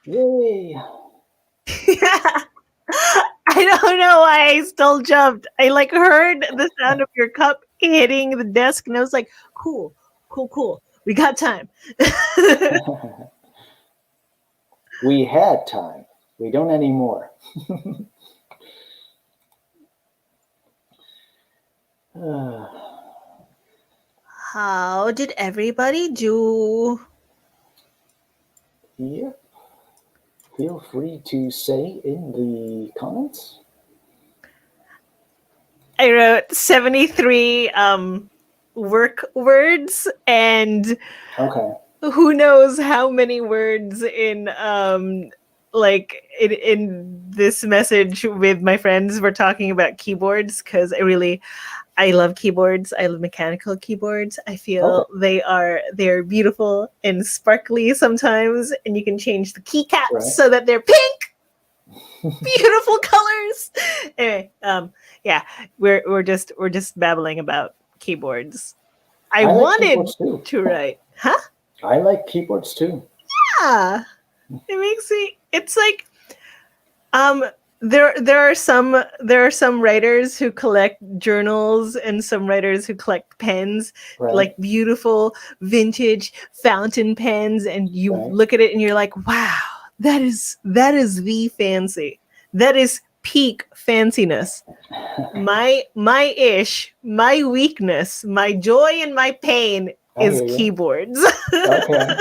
Yay! I don't know why I still jumped. I like heard the sound of your cup hitting the desk, and I was like, "Cool, cool, cool. We got time." We had time. We don't anymore. How did everybody do? Yep. Feel free to say in the comments. I wrote 73 work words, and Okay. who knows how many words in like in this message with my friends we're talking about keyboards, because I love keyboards. I love mechanical keyboards. I feel they're beautiful and sparkly sometimes, and you can change the keycaps so that they're pink. Beautiful colors. Anyway, yeah, we're just babbling about keyboards. I like wanted keyboards too. to write, huh? I like keyboards too. Yeah, it makes me. It's like there are some writers who collect journals and some writers who collect pens, like beautiful vintage fountain pens, and you look at it and you're like, wow, that is the fancy. That is peak fanciness. My weakness, my joy and my pain is keyboards. Okay.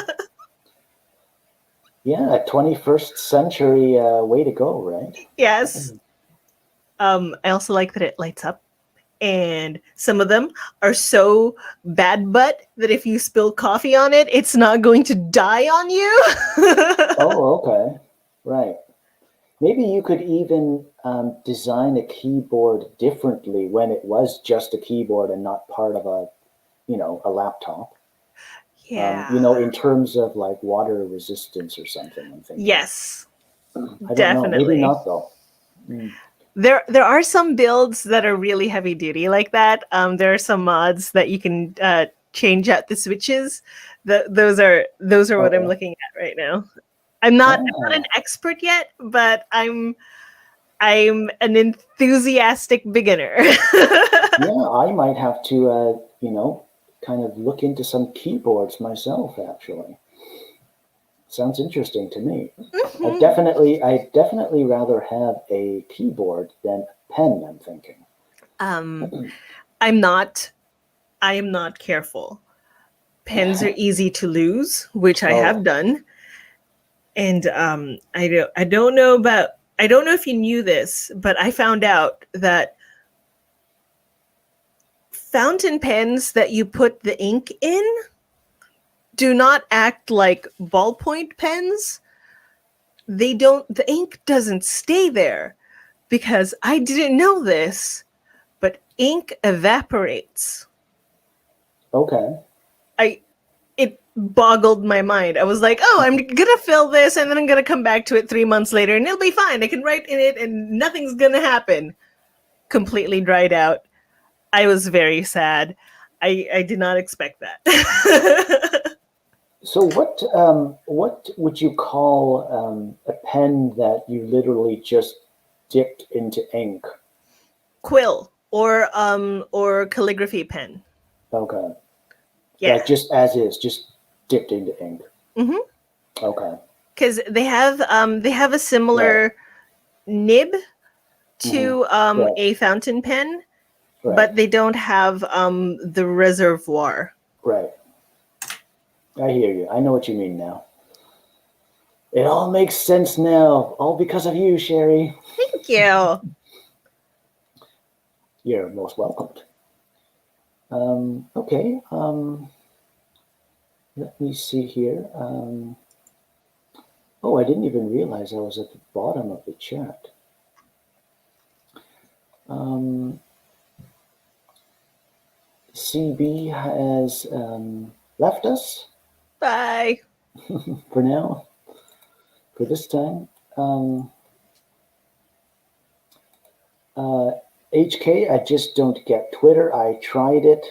Yeah, 21st century way to go, right? Yes. I also like that it lights up, and some of them are so bad butt that if you spill coffee on it, it's not going to die on you. Oh, okay. Right. Maybe you could even design a keyboard differently when it was just a keyboard and not part of a laptop. Yeah. In terms of like water resistance or something, I'm thinking. Yes. I don't know. Maybe not though. There are some builds that are really heavy duty like that. There are some mods that you can change out the switches. Those are what I'm looking at right now. I'm not an expert yet, but I'm an enthusiastic beginner. Yeah, I might have to kind of look into some keyboards myself. Actually, sounds interesting to me. Mm-hmm. I definitely rather have a keyboard than a pen. I'm thinking. I am not careful. Pens are easy to lose, which I have done. And I don't know if you knew this, but I found out that fountain pens that you put the ink in do not act like ballpoint pens. The ink doesn't stay there, because I didn't know this, but ink evaporates. Okay. It boggled my mind. I was like, oh, I'm gonna fill this and then I'm gonna come back to it 3 months later and it'll be fine. I can write in it and nothing's gonna happen. Completely dried out. I was very sad. I did not expect that. So what would you call a pen that you literally just dipped into ink? Quill or calligraphy pen. Okay. Yeah. Like just as is, just dipped into ink. Mm-hmm. Okay. Because they have a similar nib to a fountain pen, but they don't have the reservoir. Right. I hear you. I know what you mean now. It all makes sense now. All because of you, Sherry. Thank you. You're most welcomed. Okay. Let me see here. Oh, I didn't even realize I was at the bottom of the chat. CB has left us. Bye. For now. For this time. HK, I just don't get Twitter. I tried it,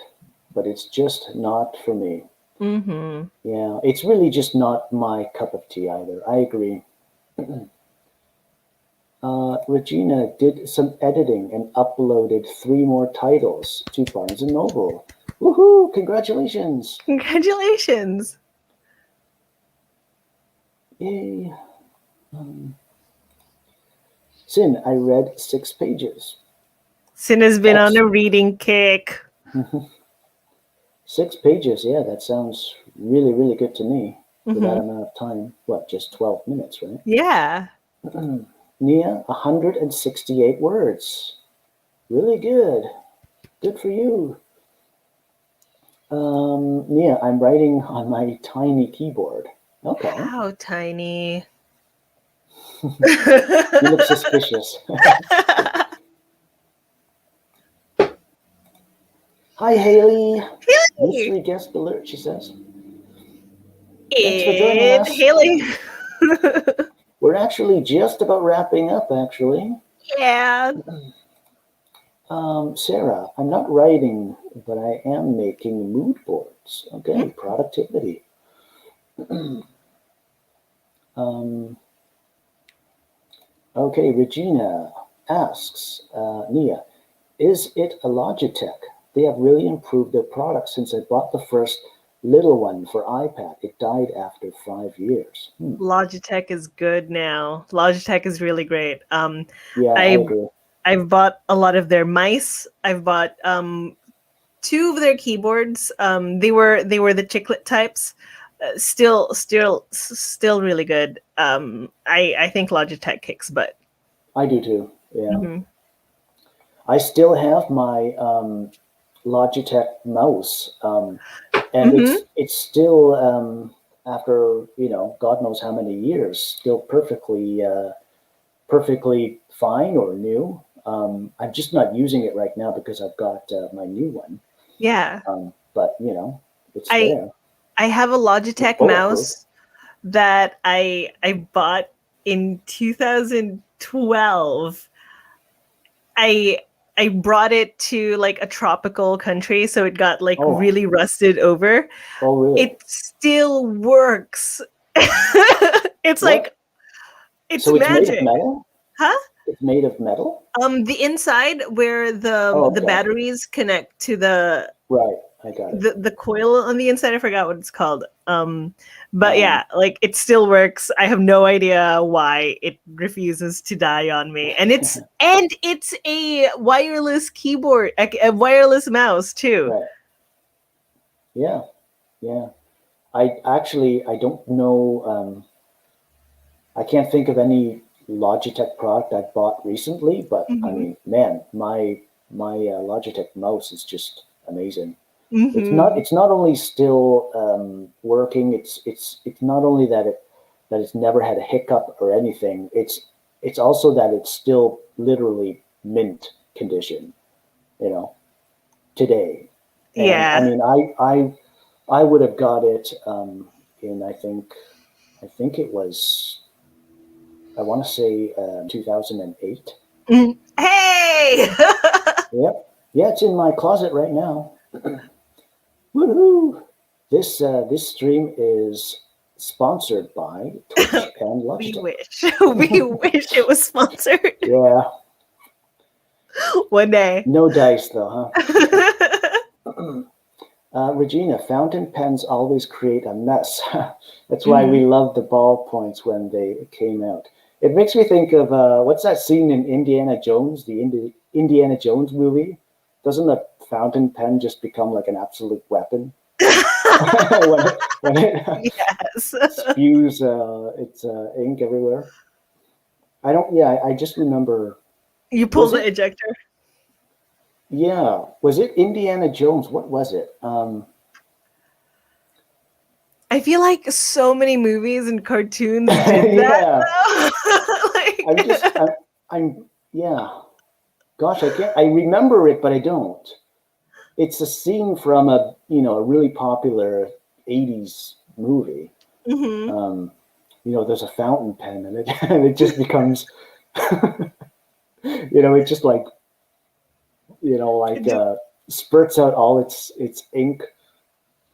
but it's just not for me. Mm-hmm. Yeah, it's really just not my cup of tea either. I agree. Regina did some editing and uploaded 3 more titles to Barnes and Noble. Woohoo! Congratulations! Congratulations. Yay! Sin, I read 6 pages. Sin has been on a reading kick. 6 pages, yeah, that sounds really, really good to me for that amount of time. What, just 12 minutes, right? Yeah. Nia, 168 words. Really good. Good for you. Nia, I'm writing on my tiny keyboard. Okay. How tiny. You look suspicious. Hi, Haley. Mystery guest alert, she says. Thanks for joining It's us. Haley. We're actually just about wrapping up, actually. Yeah. Sarah, I'm not writing, but I am making mood boards. Okay, productivity. Okay, Regina asks, Nia, is it a Logitech? They have really improved their product since I bought the first little one for iPad. It died after 5 years. Logitech is good now. Logitech is really great. Yeah, I agree. I've bought a lot of their mice. I've bought 2 of their keyboards. They were the chiclet types. Still really good. I think Logitech kicks butt. I do too. Yeah. I still have my Logitech mouse, and it's still after God knows how many years, still perfectly fine or new. I'm just not using it right now because I've got my new one. Yeah. But it's there. I have a Logitech mouse that I bought in 2012. I brought it to like a tropical country, so it got like really rusted over. Oh, really? It still works. It's What? like it's so it's magic. Made of metal? Huh? It's made of metal? The inside where the batteries connect to the right. I got it. The coil on the inside, I forgot what it's called. But yeah, like it still works. I have no idea why it refuses to die on me. And it's a wireless keyboard, a wireless mouse too. Right. Yeah. Yeah. I don't know. I can't think of any Logitech product I've bought recently, but I mean, man, my Logitech mouse is just amazing. It's not only still working. It's not only that it's never had a hiccup or anything. It's also that it's still literally mint condition. Today. And Yeah. I mean, I would have got it in I think it was I want to say 2008. Hey. Yep. Yeah, it's in my closet right now. Woohoo! This stream is sponsored by Twitch and Logitech. We wish it was sponsored. Yeah. One day. No dice though, huh? Regina, fountain pens always create a mess. That's why we loved the ballpoints when they came out. It makes me think of what's that scene in Indiana Jones, the Indiana Jones movie? Doesn't the fountain pen just become like an absolute weapon? when it Yes. spews its ink everywhere. I just remember. You pull the ejector. Yeah. Was it Indiana Jones? What was it? I feel like so many movies and cartoons did that. I'm yeah. Gosh, I remember it, but I don't. It's a scene from a really popular '80s movie. There's a fountain pen, and it just becomes, it just like, spurts out all its ink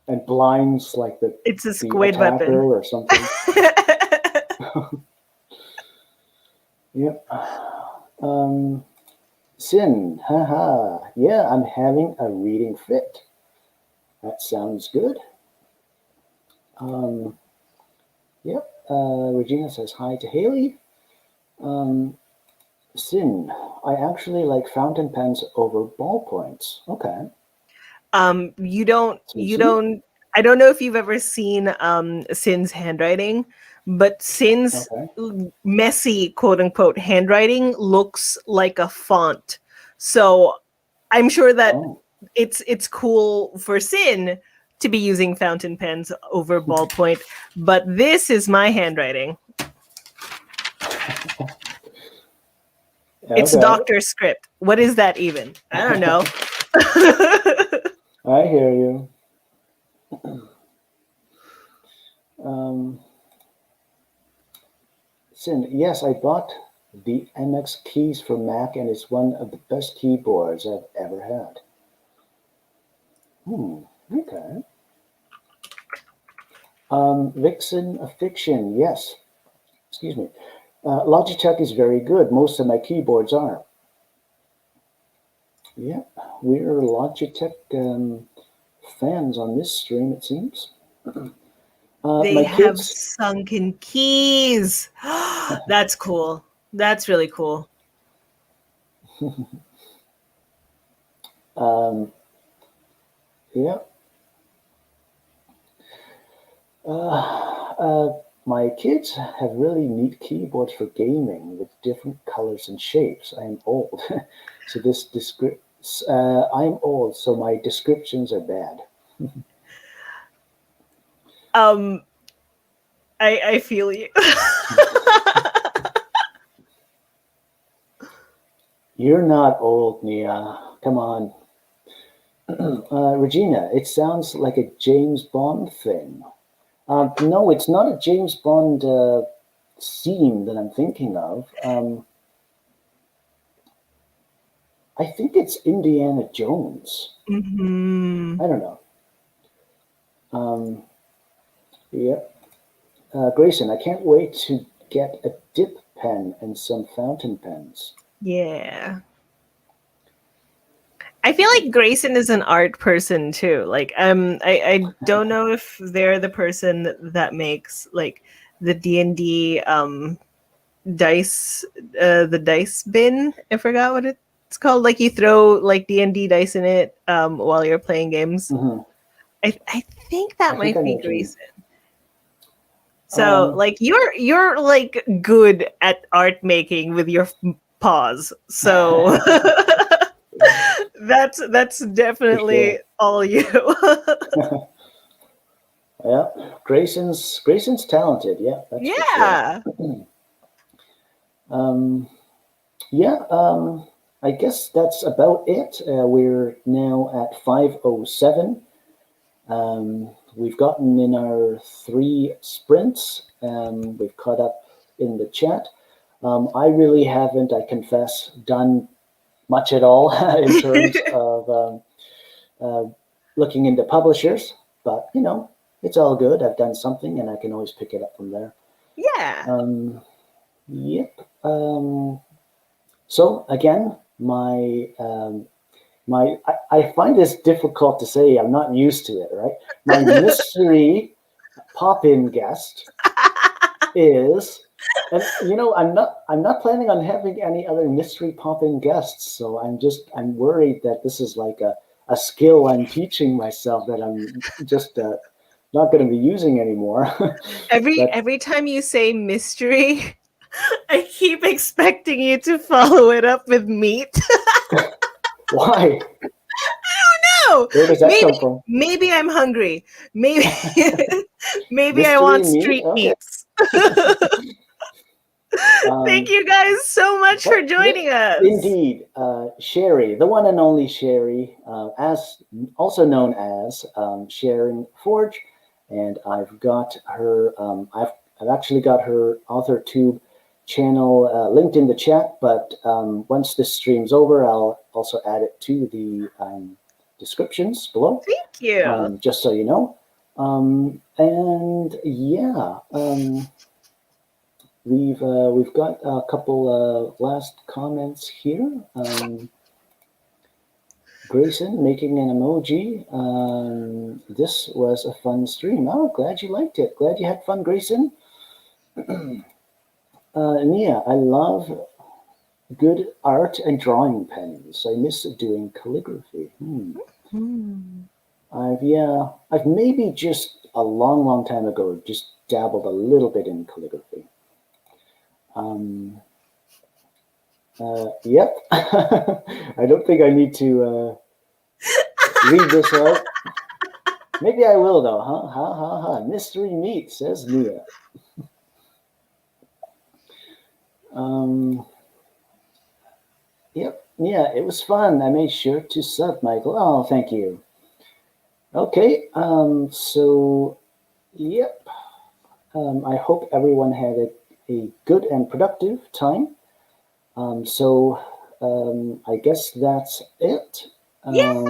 and blinds like it's a the squid attacker weapon or something. Yep. Sin, haha. Yeah, I'm having a reading fit. That sounds good. Um, yep. Regina says hi to Haley. Um, Sin, I actually like fountain pens over ballpoints. Okay. So You see? don't I don't know if you've ever seen Sin's handwriting, but Sin's Okay. messy quote unquote handwriting looks like a font. So I'm sure that Oh. it's cool for Sin to be using fountain pens over ballpoint, but this is my handwriting. It's Okay. doctor script. What is that even? I don't know. I hear you. Um, Sin, yes, I bought the MX keys for Mac, and it's one of the best keyboards I've ever had. Okay. Vixen of Fiction, yes. Excuse me. Logitech is very good. Most of my keyboards are. Yeah, we're Logitech fans on this stream, it seems. They My have kids, sunken keys. That's cool. That's really cool. um, yeah, my kids have really neat keyboards for gaming with different colors and shapes. I am old, so I'm old, so my descriptions are bad. Um, I feel you. You're not old, Nia. Come on. Regina, it sounds like a James Bond thing. No, it's not a James Bond scene that I'm thinking of. I think it's Indiana Jones. Hmm. I don't know. Yeah. Grayson, I can't wait to get a dip pen and some fountain pens. Yeah. I feel like Grayson is an art person too. Like I don't know if they're the person that makes like the D&D dice the dice bin. I forgot what it's called. Like you throw like D&D dice in it while you're playing games. Hmm. I think that I think I might know be what you mean. Grayson. So Um, like you're like good at art making with your paws. So that's for definitely sure. all you. Yeah, Grayson's talented. Yeah, that's for sure. Yeah. Um, yeah, I guess that's about it. We're now at 5:07. We've gotten in our 3 sprints. We've caught up in the chat. I really haven't, I confess, done much at all in terms of uh, looking into publishers, but it's all good. I've done something and I can always pick it up from there. Yeah. Um, yep. So again, I find this difficult to say. I'm not used to it, right? My mystery pop-in guest is, and I'm not planning on having any other mystery pop-in guests. So I'm worried that this is like a skill I'm teaching myself that I'm just not going to be using anymore. Every But every time you say mystery, I keep expecting you to follow it up with meat. why? No, Where does that maybe come from? maybe I'm hungry. Maybe maybe I Mystery want meat? street Okay. meats. Thank Um, you guys so much for but yeah, joining us. indeed, Sherry, the one and only Sherry, as also known as Sharon Forge, and I've got her. I've actually got her AuthorTube channel linked in the chat. But once this stream's over, I'll also add it to the descriptions below, Thank you. just so you know. And yeah. We've got a couple last comments here. Grayson making an emoji. This was a fun stream. Oh, glad you liked it. Glad you had fun, Grayson. Nia, I love good art and drawing pens. I miss doing calligraphy. I've maybe just a long, long time ago just dabbled a little bit in calligraphy. Yep. I don't think I need to read this out. Maybe I will though, huh? Ha ha ha. Mystery meat, says Nia. Yep. Yeah, it was fun. I made sure to sub, Michael. Oh, thank you. Okay. So, yep. I hope everyone had a good and productive time. I guess that's it. Yeah.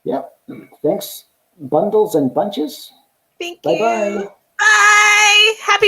Yep. Thanks, bundles and bunches. Thank Bye you. bye. Bye.